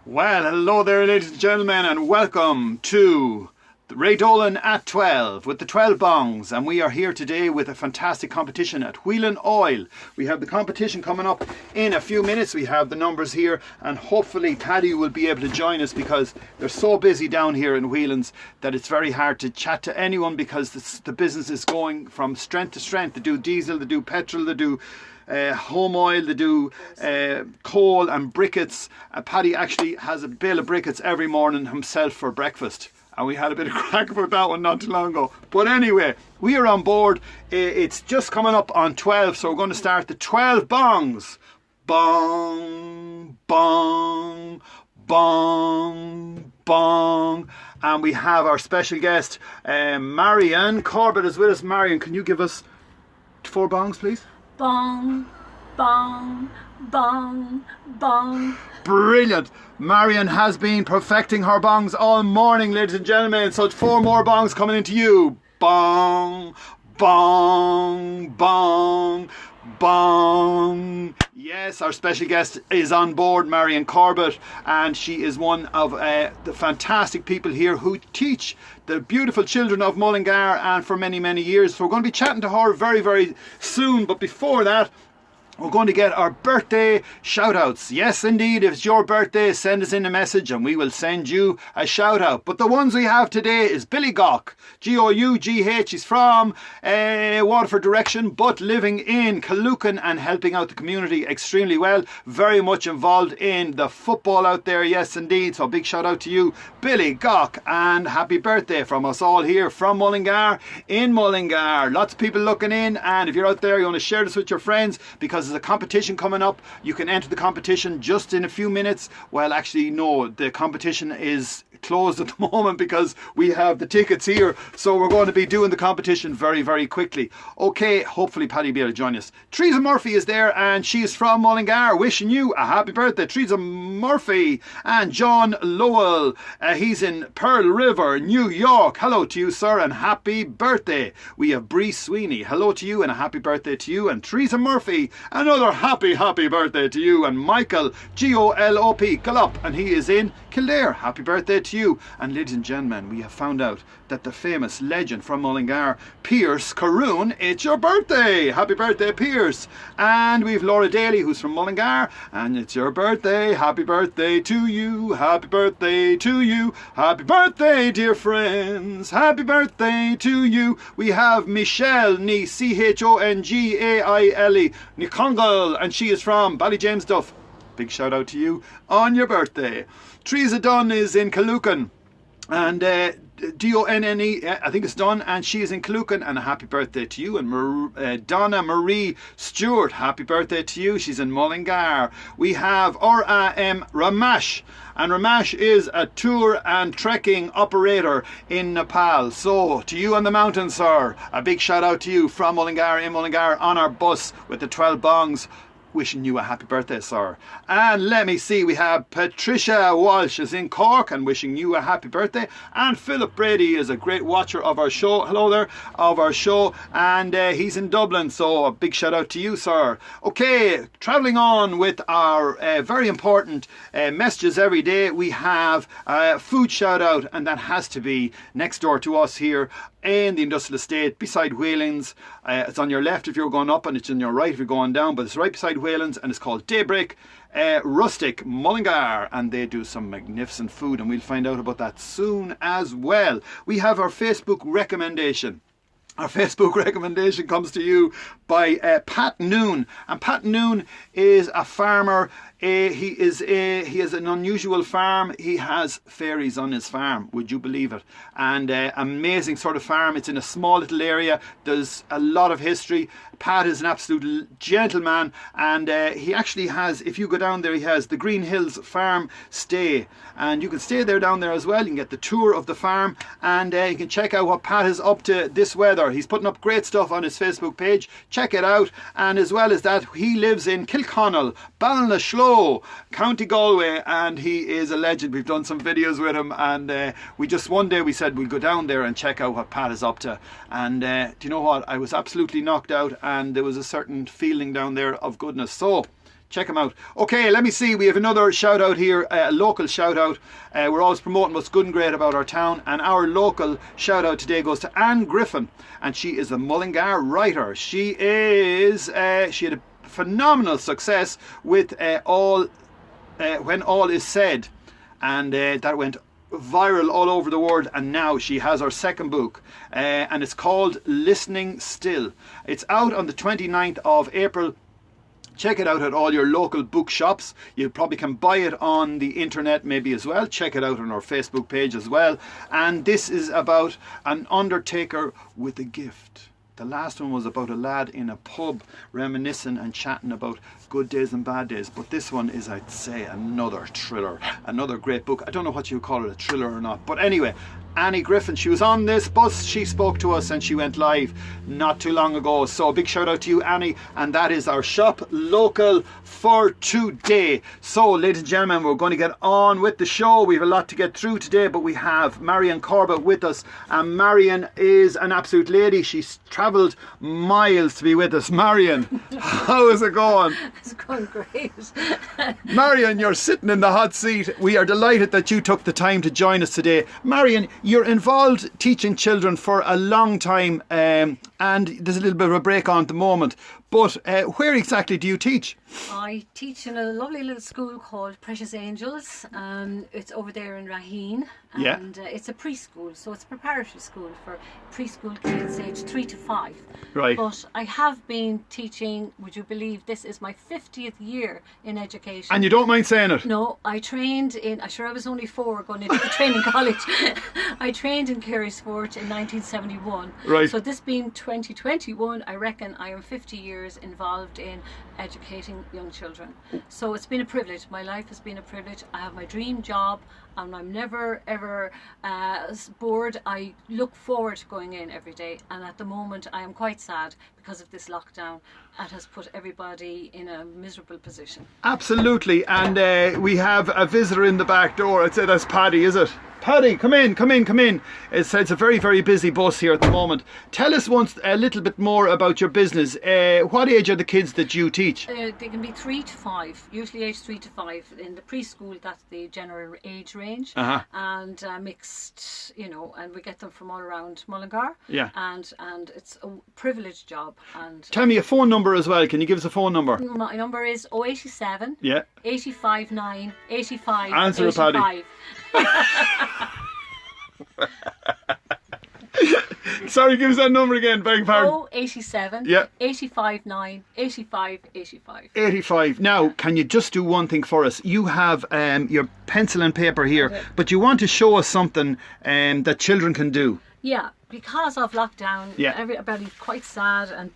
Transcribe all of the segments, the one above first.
Well, hello there, ladies and gentlemen, and welcome to the Ray Dolan at 12 with the 12 bongs. And we are here today with a fantastic competition at Whelan Oil. We have the competition coming up in a few minutes. We have the numbers here, and hopefully Paddy will be able to join us because they're so busy down here in Whelan's that it's very hard to chat to anyone because the business is going from strength to strength. They do diesel, they do petrol, they do home oil, they do coal and briquettes. Paddy actually has a bale of briquettes every morning himself for breakfast, and we had a bit of crack about that one not too long ago. But anyway, we are on board. It's just coming up on 12, so we're going to start the 12 bongs. Bong, bong, bong, bong. And we have our special guest, Marianne Corbett is with us. Marianne, can you give us 4 bongs, please? Bong, bong, bong, bong. Brilliant. Marianne has been perfecting her bongs all morning, ladies and gentlemen. So 4 more bongs coming into you. Bong, bong, bong, bong. Yes, our special guest is on board, Marian Corbett, and she is one of the fantastic people here who teach the beautiful children of Mullingar, and for many, many years. So we're going to be chatting to her very, very soon. But before that, we're going to get our birthday shout outs. Yes, indeed, if it's your birthday, send us in a message and we will send you a shout out. But the ones we have today is Billy Gough, G-O-U-G-H. He's from Waterford direction, but living in Caloocan and helping out the community extremely well. Very much involved in the football out there. Yes, indeed. So big shout out to you, Billy Gough, and happy birthday from us all here from Mullingar in Mullingar. Lots of people looking in, and if you're out there, you want to share this with your friends because there's a competition coming up. You can enter the competition just in a few minutes. Well, actually, no, the competition is closed at the moment because we have the tickets here. So we're going to be doing the competition very, very quickly. Okay, hopefully Paddy will be able to join us. Teresa Murphy is there, and she's from Mullingar, wishing you a happy birthday, Teresa Murphy. And John Lowell, he's in Pearl River, New York. Hello to you, sir, and happy birthday. We have Bree Sweeney. Hello to you and a happy birthday to you. And Teresa Murphy, another happy birthday to you. And Michael, G-O-L-O-P, Gallop, and he is in Kildare. Happy birthday to you. And ladies and gentlemen, we have found out that the famous legend from Mullingar, Pierce Caroon, it's your birthday. Happy birthday, Pierce. And we've Laura Daly, who's from Mullingar, and it's your birthday. Happy birthday to you. Happy birthday to you. Happy birthday, dear friends. Happy birthday to you. We have Michelle, C-H-O-N-G-A-I-L-E, Nicongal, and she is from Ballyjamesduff. Big shout out to you on your birthday. Teresa Dunn is in Caloocan, and D-O-N-N-E, I think it's Dunn, and she is in Caloocan, and a happy birthday to you. And Donna Marie Stewart, happy birthday to you. She's in Mullingar. We have R-A-M Ramash, and Ramash is a tour and trekking operator in Nepal. So to you on the mountain, sir, a big shout out to you from Mullingar in Mullingar on our bus with the 12 bongs. Wishing you a happy birthday, sir. And let me see, we have Patricia Walsh is in Cork and wishing you a happy birthday. And Philip Brady is a great watcher of our show. Hello there, of our show. And he's in Dublin, so a big shout out to you, sir. Okay, travelling on with our very important messages every day. We have a food shout out, and that has to be next door to us here in the industrial estate beside Whelan's. It's on your left if you're going up, and it's on your right if you're going down, but it's right beside Whelan's, and it's called Daybreak Rustic Mullingar, and they do some magnificent food, and we'll find out about that soon as well. We have our Facebook recommendation. Our Facebook recommendation comes to you by Pat Noon, and Pat Noon is a farmer. He has an unusual farm. He has fairies on his farm, would you believe it? And amazing sort of farm. It's in a small little area. There's a lot of history. Pat is an absolute gentleman, and he actually has, if you go down there, he has the Green Hills Farm Stay, and you can stay there down there as well. You can get the tour of the farm, and you can check out what Pat is up to this weather. He's putting up great stuff on his Facebook page. Check it out. And as well as that, he lives in Kilconnell, Ballinasloe, County Galway, and he is a legend. We've done some videos with him, and we just one day we said we'd go down there and check out what Pat is up to. And do you know what? I was absolutely knocked out, and there was a certain feeling down there of goodness. So Check them out. Okay, let me see. We have another shout out here, a local shout out. We're always promoting what's good and great about our town. And our local shout out today goes to Anne Griffin. And she is a Mullingar writer. She had a phenomenal success with When All Is Said. And that went viral all over the world, and now she has her second book, and it's called Listening Still. It's out on the 29th of April. Check it out at all your local bookshops. You probably can buy it on the internet maybe as well. Check it out on our Facebook page as well. And this is about an undertaker with a gift. The last one was about a lad in a pub reminiscing and chatting about good days and bad days. But this one is, I'd say, another thriller, another great book. I don't know what you call it, a thriller or not. But anyway, Annie Griffin, she was on this bus, she spoke to us and she went live not too long ago. So a big shout out to you, Annie. And that is our shop local for today. So, ladies and gentlemen, we're going to get on with the show. We have a lot to get through today, but we have Marian Corbett with us. And Marian is an absolute lady. She's travelled miles to be with us. Marian, how is it going? It's going great. Marian, you're sitting in the hot seat. We are delighted that you took the time to join us today. Marian, you're involved teaching children for a long time, and there's a little bit of a break on at the moment. But where exactly do you teach? I teach in a lovely little school called Precious Angels. It's over there in Raheen. And it's a preschool, so it's a preparatory school for preschool kids aged 3 to 5. Right. But I have been teaching, would you believe, this is my 50th year in education. And you don't mind saying it? No, I trained in, I was only 4 going into the training college. I trained in Carysfort in 1971. Right. So this being 2021, I reckon I am 50 years involved in educating young children. So it's been a privilege. My life has been a privilege. I have my dream job and I'm never ever bored. I look forward to going in every day, and at the moment I am quite sad because of this lockdown. It has put everybody in a miserable position. Absolutely. And we have a visitor in the back door. I'd say that's Paddy, is it? Paddy, come in, come in, come in. It's a very, very busy bus here at the moment. Tell us once a little bit more about your business. What age are the kids that you teach? They can be 3 to 5, usually age 3 to 5. In the preschool, that's the general age range. And mixed, you know, and we get them from all around Mullingar. Yeah. And it's a privileged job. And tell me a phone number as well. Can you give us a phone number? My number is 087 yeah 85 9 85 Answer 85. Paddy. Sorry, give us that number again, beg pardon. 087 yeah 85 9 85 85 85. Now, can you just do one thing for us? You have your pencil and paper here, okay, but you want to show us something that children can do. Yeah, because of lockdown, yeah, everybody's quite sad and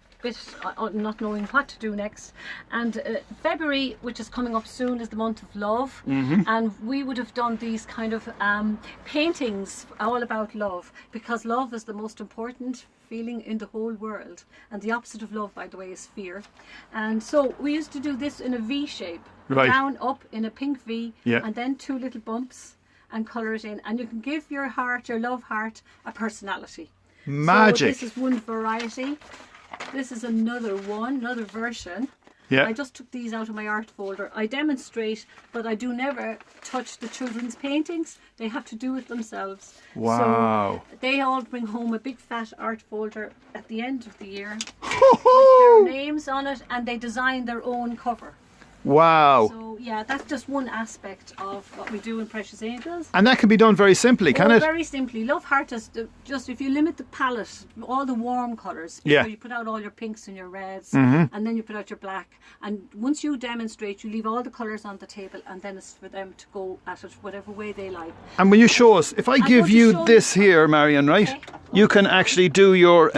not knowing what to do next. And February, which is coming up soon, is the month of love. And we would have done these kind of paintings all about love, because love is the most important feeling in the whole world, and the opposite of love, by the way, is fear. And so we used to do this in a V shape, right, down, up in a pink V, yeah, and then 2 little bumps, and colour it in, and you can give your heart, your love heart, a personality. Magic. So this is one variety. This is another one, another version. Yeah. I just took these out of my art folder. I demonstrate, but I do never touch the children's paintings. They have to do it themselves. Wow. So they all bring home a big fat art folder at the end of the year with their names on it, and they design their own cover. Wow. So yeah, that's just one aspect of what we do in Precious Angels. And that can be done very simply, can it? Very simply. Love heart is just, if you limit the palette, all the warm colours, yeah, you put out all your pinks and your reds, and then you put out your black, and once you demonstrate, you leave all the colours on the table, and then it's for them to go at it whatever way they like. And when you show us, if I give you this here, Marian, right, okay, you can actually do your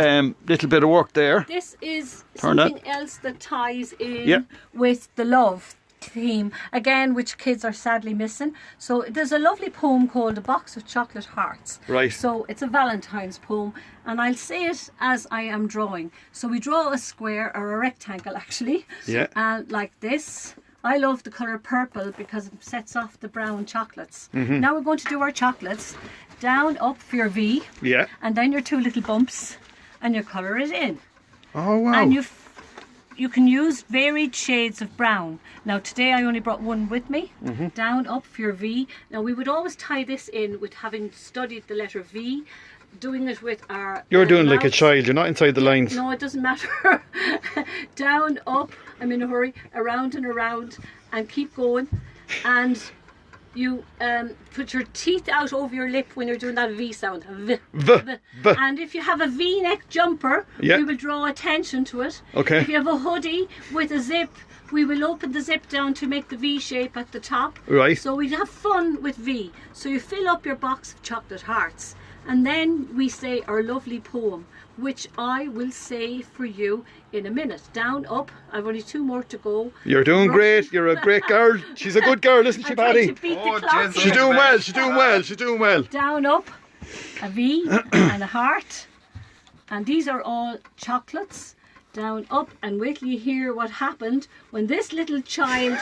little bit of work there. This is something else that ties in, yeah, with the love theme again, which kids are sadly missing. So there's a lovely poem called A Box of Chocolate Hearts. Right. So it's a Valentine's poem, and I'll say it as I am drawing. So we draw a square, or a rectangle actually, yeah, like this. I love the colour purple because it sets off the brown chocolates. Now we're going to do our chocolates. Down, up for your V, yeah, and then your 2 little bumps, and you colour it in. Oh wow. And you can use varied shades of brown. Now today I only brought one with me. Down, up for your V. Now we would always tie this in with having studied the letter V, doing it with our You're doing like a mouths. child, you're not inside the lines. No, it doesn't matter. Down, up, I'm in a hurry, around and around, and keep going. And you put your teeth out over your lip when you're doing that V sound. V. And if you have a V-neck jumper, we will draw attention to it. Okay. If you have a hoodie with a zip, we will open the zip down to make the V shape at the top. Right. So we'd have fun with V. So you fill up your box of chocolate hearts. And then we say our lovely poem, which I will say for you in a minute. Down, up. I've only 2 more to go. You're doing great. You're a great girl. She's a good girl, isn't she, Paddy? She's doing well. She's doing well. She's doing well. Down, up, a V and a heart. And these are all chocolates. Down, up, and wait till you hear what happened when this little child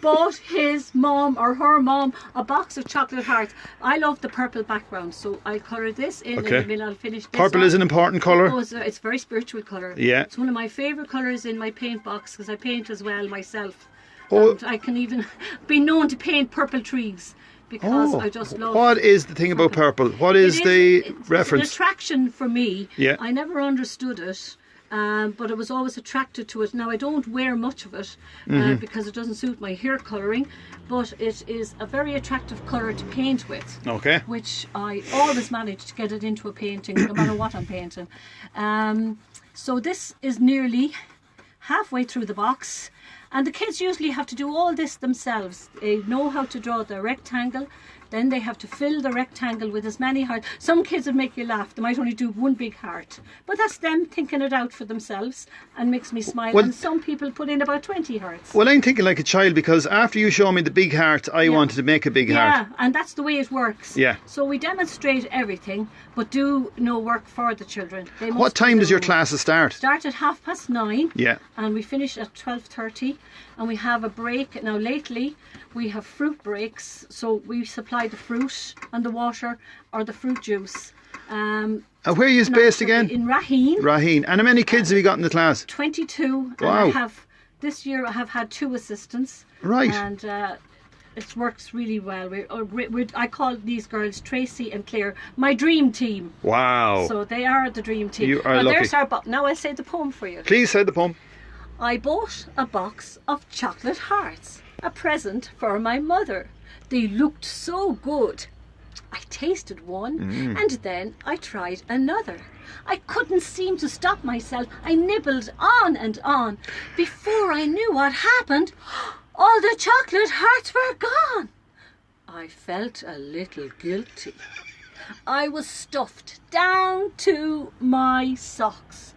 bought his mom or her mom a box of chocolate hearts. I love the purple background, so I'll colour this in and then I'll finish this. Purple is an important colour. Oh, it's a very spiritual colour. Yeah. It's one of my favourite colours in my paint box because I paint as well myself. Oh. And I can even be known to paint purple trees. Because I just love. What is the thing about purple? What is the reference? It's an attraction for me. Yeah. I never understood it. But I was always attracted to it. Now I don't wear much of it because it doesn't suit my hair colouring, but it is a very attractive colour to paint with. Okay. Which I always manage to get it into a painting, no matter what I'm painting. So this is nearly halfway through the box, and the kids usually have to do all this themselves. They know how to draw the rectangle. Then they have to fill the rectangle with as many hearts. Some kids would make you laugh. They might only do 1 big heart. But that's them thinking it out for themselves and makes me smile. Well, and some people put in about 20 hearts. Well, I'm thinking like a child because after you show me the big heart, I wanted to make a big heart. Yeah, and that's the way it works. Yeah. So we demonstrate everything, but do no work for the children. They must What time do does their your own. classes start? Start at 9:30. Yeah. And we finish at 12:30. And we have a break. Now lately we have fruit breaks. So we supply the fruit and the water or the fruit juice. Where are you based again? In Raheen. Raheen. And how many kids have you got in the class? 22. Wow. And this year I have had 2 assistants. Right. And it works really well. I call these girls Tracy and Claire, my dream team. Wow. So they are the dream team. You are lucky. There's our now I'll say the poem for you. Please say the poem. I bought a box of chocolate hearts, a present for my mother. They looked so good. I tasted one and then I tried another. I couldn't seem to stop myself. I nibbled on and on. Before I knew what happened, all the chocolate hearts were gone. I felt a little guilty. I was stuffed down to my socks.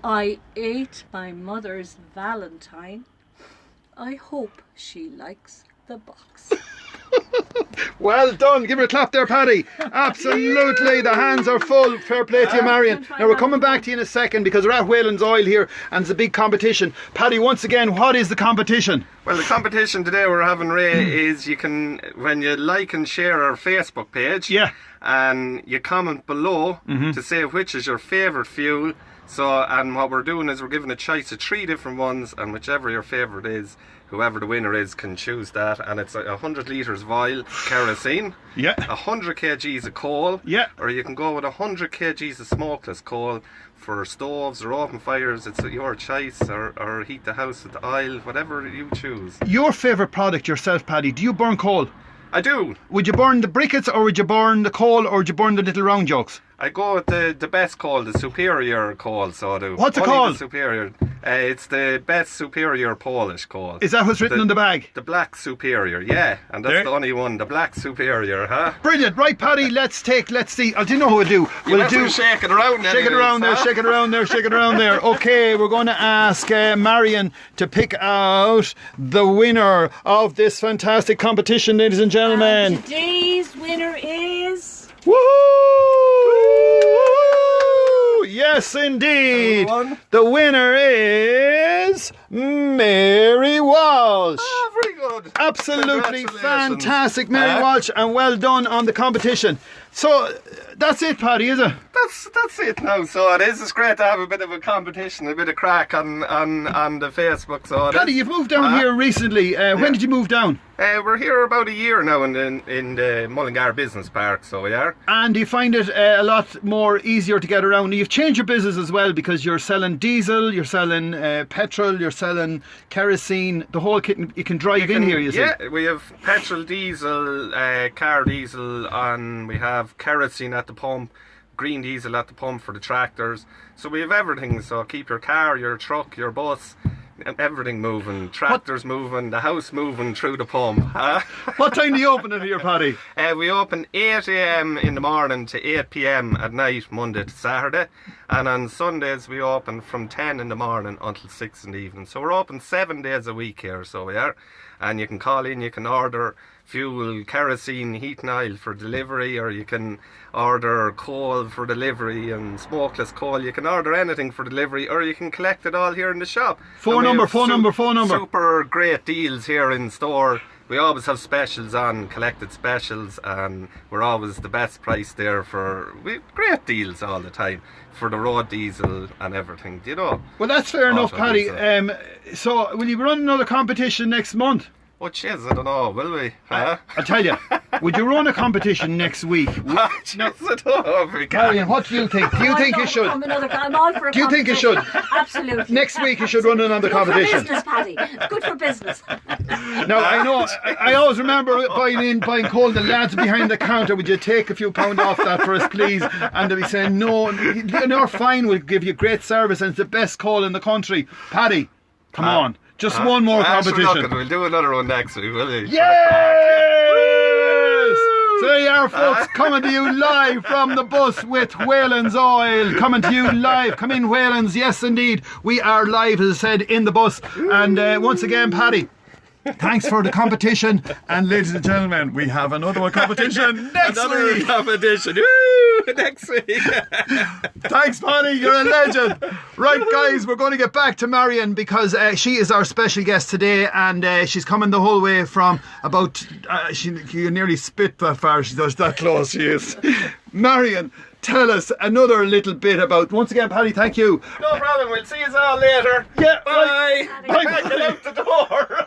I ate my mother's Valentine. I hope she likes the box. Well done. Give her a clap there, Paddy. Absolutely. The hands are full. Fair play to you, Marian. Now we're coming back to you in a second because we're at Whalen's Oil here and it's a big competition. Paddy, once again, what is the competition? Well, the competition today we're having, Ray, is you can, when you like and share our Facebook page, and you comment below to say which is your favourite fuel. So, and what we're doing is we're giving a choice of 3 different ones, and whichever your favourite is, whoever the winner is can choose that. And it's 100 litres vial kerosene, 100 kgs of coal, or you can go with 100 kgs of smokeless coal for stoves or open fires. It's your choice, or heat the house with oil, whatever you choose. Your favourite product yourself, Paddy, do you burn coal? I do. Would you burn the briquettes or would you burn the coal or would you burn the little round jugs? I go with the best coal, the superior coal, so I do. What's it Only called? The superior. It's the best superior Polish coal. Is that what's written on the bag? The black superior, yeah. And that's the only one, the black superior, huh? Brilliant. Right, Paddy, let's see. Do you know what we'll do? We'll shake it around there. Shake it around there, shake it around there, shake it around there. Okay, we're going to ask Marian to pick out the winner of this fantastic competition, ladies and gentlemen. And today's winner is... Woo! Yes, indeed. The winner is Mary Walsh. Oh, very good. Absolutely fantastic, Mary Walsh, and well done on the competition. So that's it, Paddy, is it? that's it now. So it is. It's great to have a bit of a competition, a bit of crack on the Facebook. So Paddy, you've moved down here recently. When did you move down? We're here about a year now in the Mullingar Business Park, so we are. And do you find it a lot more easier to get around? You've changed your business as well, because you're selling diesel, you're selling petrol, you're selling kerosene, the whole kit. You can drive in here, you see. Yeah, we have petrol, diesel, car diesel, and we have kerosene at the pump, green diesel at the pump for the tractors. So we have everything. So keep your car, your truck, your bus, everything moving, tractors moving, the house moving through the pump. What time do you open it here, Paddy? We open 8 a.m. in the morning to 8 p.m. at night, Monday to Saturday. And on Sundays we open from 10 in the morning until 6 in the evening. So we're open 7 days a week here, so we are. And you can call in, you can order fuel, kerosene, heating oil for delivery, or you can order coal for delivery and smokeless coal. You can order anything for delivery, or you can collect it all here in the shop. Phone number. Super great deals here in store. We always have specials on, collected specials, and we're always the best price there great deals all the time for the road diesel and everything, you know. Well, that's fair enough, Paddy. So will you run another competition next month? Oh, jeez, I don't know, will we? Huh? I'll tell you, would you run a competition next week? No. I don't know if we can. Marian, what do you think? Do you think you should? I'm all for a Do you think you should? Absolutely. Next week you should run another competition. Good for business, Paddy. Good for business. Now, I know, I always remember buying coal, the lads behind the counter, would you take a few pound off that for us, please? And they'll be saying, no, you're fine, we'll give you great service and it's the best coal in the country. Paddy, come on. Just one more competition. We'll do another one next week, will we? Yes! So there you are, folks, coming to you live from the bus with Whalen's Oil. Coming to you live. Come in, Whalen's. Yes, indeed. We are live, as I said, in the bus. And once again, Paddy, thanks for the competition. And ladies and gentlemen, we have another competition next week. Competition. Next week. Thanks, Paddy. You're a legend. Right, guys, we're going to get back to Marian because she is our special guest today, and she's coming the whole way from about. You nearly spit that far. She does that close. She is. Marian, tell us another little bit about. Once again, Paddy, thank you. No problem. We'll see you all later. Yeah. Bye. Bye. Get out the door.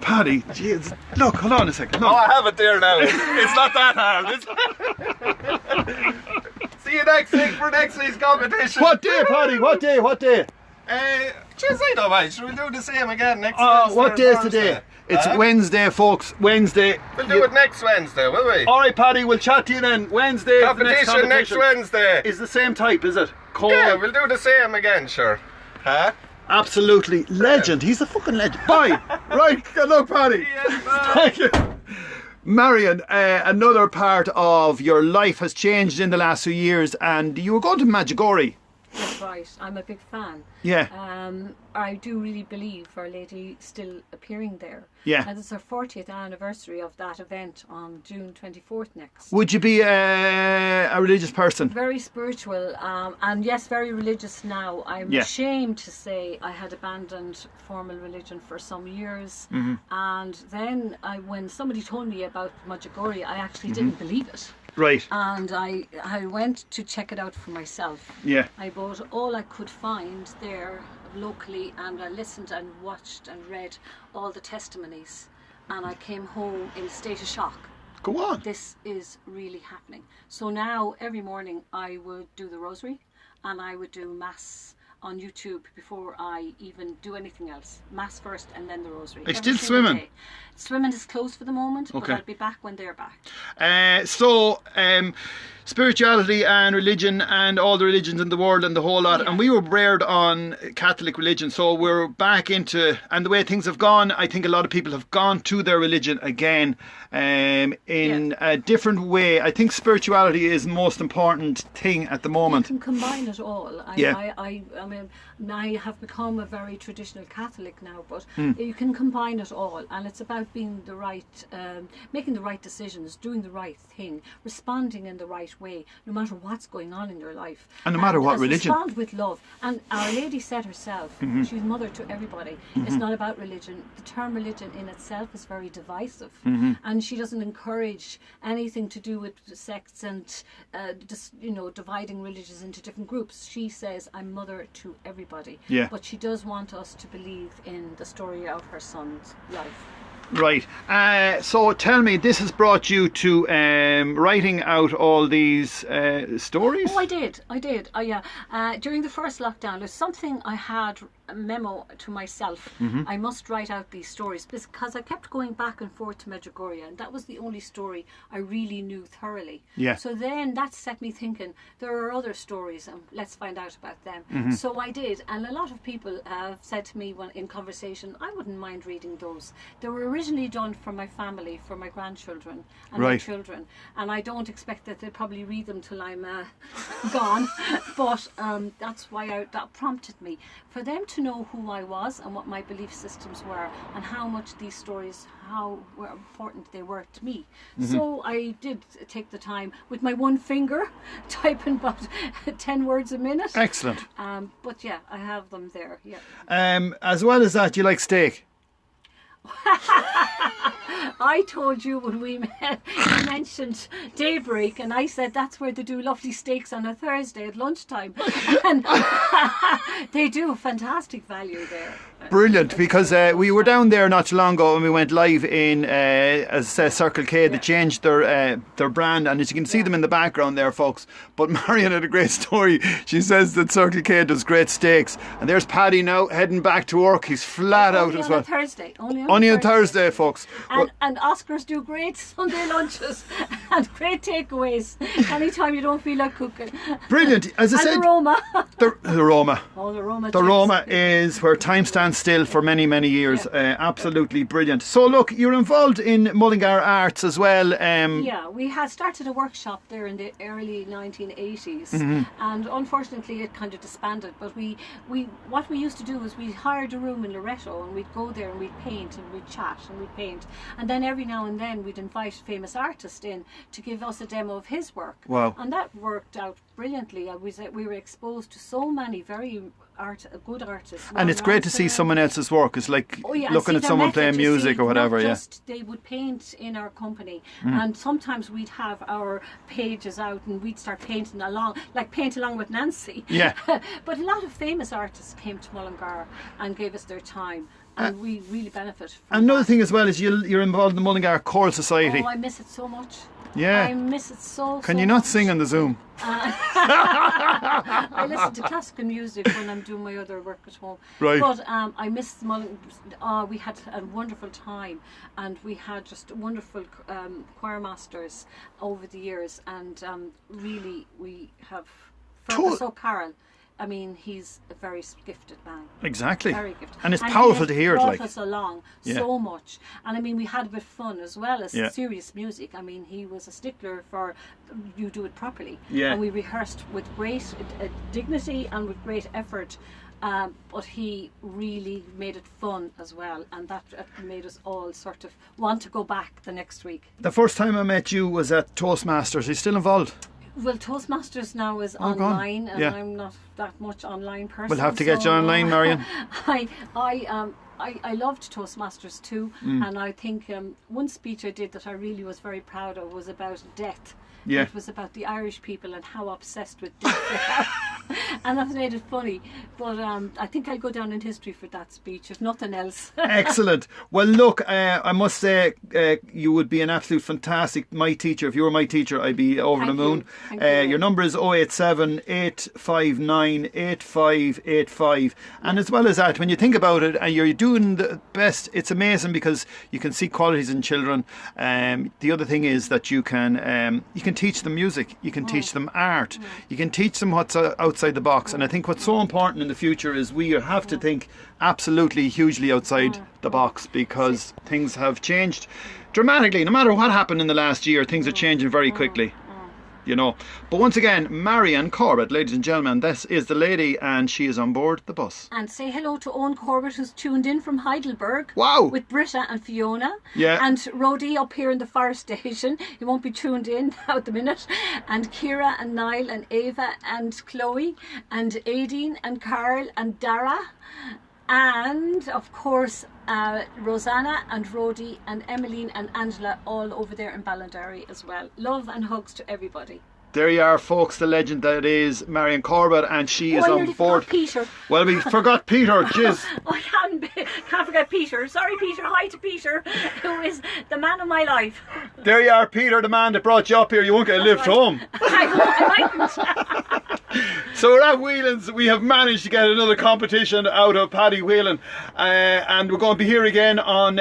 Paddy, jeez. Look, hold on a second. Look. Oh, I have it there now. It's not that hard. See you next week for next week's competition. What day, Paddy? What day? Jeez, I don't mind. We'll do the same again next Wednesday. What day is today? It's Wednesday, folks. Wednesday. We'll do it next Wednesday, will we? Alright, Paddy, we'll chat to you then. Wednesday. Competition next Wednesday. Is the same type, is it? Cold. Yeah, we'll do the same again, sure. Huh? Absolutely. Legend. He's a fucking legend. Bye. Right. Good luck, Paddy. Yes, bye. Thank you. Marian, another part of your life has changed in the last few years, and you were going to Medjugorje. That's right. I'm a big fan. Yeah. I do really believe Our Lady still appearing there. Yeah. And it's our 40th anniversary of that event on June 24th next. Would you be a religious person? Very spiritual, and yes, very religious now. I'm ashamed to say I had abandoned formal religion for some years, and then when somebody told me about Medjugorje, I actually didn't believe it. Right. And I went to check it out for myself. Yeah. I bought all I could find there locally, and I listened and watched and read all the testimonies, and I came home in a state of shock. Go on. This is really happening. So now every morning I would do the rosary, and I would do mass on YouTube before I even do anything else. Mass first and then the rosary. Are you still swimming? Day. Swimming is closed for the moment, okay. But I'll be back when they're back. Spirituality and religion and all the religions in the world and the whole lot, and we were reared on Catholic religion, so we're back into, and the way things have gone, I think a lot of people have gone to their religion again in a different way. I think spirituality is the most important thing at the moment. You can combine it all. I'm mean, I have become a very traditional Catholic now, but you can combine it all, and it's about being the right, making the right decisions, doing the right thing, responding in the right way, no matter what's going on in your life, and no matter what religion. Respond with love. And Our Lady said herself, she's mother to everybody. It's not about religion. The term religion in itself is very divisive, and she doesn't encourage anything to do with sects and just dividing religions into different groups. She says, I'm mother to everybody. Yeah. But she does want us to believe in the story of her son's life. Right. So tell me, this has brought you to writing out all these stories? Oh, I did. Yeah. During the first lockdown, there's something I had a memo to myself. I must write out these stories because I kept going back and forth to Medjugorje, and that was the only story I really knew thoroughly. Yeah. So then that set me thinking, there are other stories and let's find out about them. So I did, and a lot of people have said to me in conversation, I wouldn't mind reading those. They were originally done for my family, for my grandchildren and my children, and I don't expect that they'll probably read them till I'm gone, but that's why that prompted me, for them to know who I was and what my belief systems were and how much these stories, how important they were to me. So I did take the time with my one finger typing about 10 words a minute. Excellent. But yeah, I have them there. Yeah. As well as that, do you like steak? I told you when we mentioned Daybreak, and I said that's where they do lovely steaks on a Thursday at lunchtime, and they do fantastic value there. Brilliant, because we were down there not too long ago and we went live in as Circle K. They changed their brand, and as you can see them in the background there, folks. But Marian had a great story. She says that Circle K does great steaks, and there's Paddy now heading back to work. He's flat out as well. Only on Thursday, folks. And Oscars do great Sunday lunches and great takeaways anytime you don't feel like cooking. Brilliant. As I said, the Roma. The Roma. Oh, the Roma. The Roma is where time stands still for many, many years. Absolutely brilliant. So look, you're involved in Mullingar Arts as well. Yeah, we had started a workshop there in the early 1980s, and unfortunately it kind of disbanded. But what we used to do was we hired a room in Loretto, and we'd go there and we'd paint and we'd chat and we'd paint, and then every now and then we'd invite a famous artist in to give us a demo of his work. Wow. And that worked out brilliantly. We were exposed to so many very good artists. And it's great to see someone else's work. It's like looking at someone playing music or whatever. They would paint in our company, and sometimes we'd have our pages out and we'd start painting along, like paint along with Nancy. Yeah. But a lot of famous artists came to Mullingar and gave us their time. And we really benefit from Another thing as well is you're involved in the Mullingar Choral Society. Oh, I miss it so much. Yeah. I miss it so Can you not sing on the Zoom? I listen to classical music when I'm doing my other work at home. Right. But I miss the Mullingar. We had a wonderful time, and we had just wonderful choir masters over the years, and really we have. So Carol, I mean, he's a very gifted man. Exactly. Very gifted. And it's powerful to hear it. He brought us along so much. And I mean, we had a bit of fun as well as serious music. I mean, he was a stickler for you do it properly. Yeah. And we rehearsed with great dignity and with great effort. But he really made it fun as well, and that made us all sort of want to go back the next week. The first time I met you was at Toastmasters. Are you still involved? Well, Toastmasters now is online, and I'm not that much online person. We'll have to get you online, Marian. I loved Toastmasters too, and I think one speech I did that I really was very proud of was about death. Yeah. It was about the Irish people and how obsessed with death they are. And that made it funny. But I think I'll go down in history for that speech, if nothing else. Excellent. Well, look, I must say you would be an absolute fantastic my teacher. If you were my teacher, I'd be over the moon. Your number is 087 859 8585. And as well as that, when you think about it, and you're doing the best, it's amazing because you can see qualities in children. The other thing is that you can teach them music, you can teach them art, you can teach them what's outside the box. And I think what's so important in the future is we have to think absolutely hugely outside the box, because things have changed dramatically. No matter what happened in the last year, things are changing very quickly. you know. But once again, Marianne Corbett, ladies and gentlemen, this is the lady, and she is on board the bus. And say hello to Owen Corbett, who's tuned in from Heidelberg. Wow! With Britta and Fiona. Yeah. And Rhodey up here in the fire station. He won't be tuned in now at the minute. And Kira and Niall and Ava and Chloe and Aideen and Carl and Dara. And of course Rosanna and Rhodey and Emmeline and Angela, all over there in Ballinderry as well. Love and hugs to everybody. There you are, folks, the legend that is Marian Corbett, and she is on board. Peter. Well, we forgot Peter, jizz. I can't forget Peter. Sorry, Peter. Hi to Peter, who is the man of my life. There you are, Peter, the man that brought you up here. You won't get a lift home. I mightn't. So we're at Whelan's. We have managed to get another competition out of Paddy Whelan, and we're going to be here again on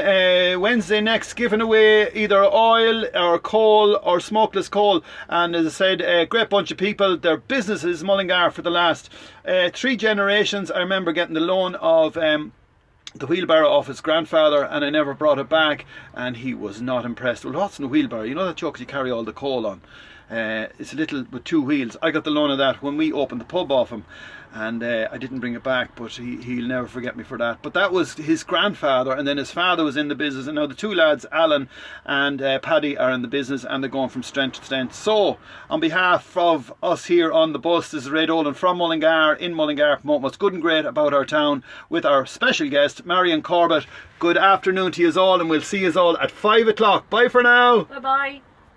Wednesday next, giving away either oil or coal or smokeless coal. And as I said, a great bunch of people. Their businesses, Mullingar, for the last 3 generations. I remember getting the loan of the wheelbarrow off his grandfather, and I never brought it back, and he was not impressed. Well, what's in a wheelbarrow? You know that joke you carry all the coal on? It's a little with 2 wheels. I got the loan of that when we opened the pub off him, and I didn't bring it back, but he'll never forget me for that. But that was his grandfather, and then his father was in the business, and now the 2 lads, Alan and Paddy, are in the business, and they're going from strength to strength. So on behalf of us here on the bus, this is Ray Dolan from Mullingar, in Mullingar, promoting what's good and great about our town, with our special guest Marian Corbett. Good afternoon to you all, and we'll see you all at 5 o'clock. Bye for now. Bye bye.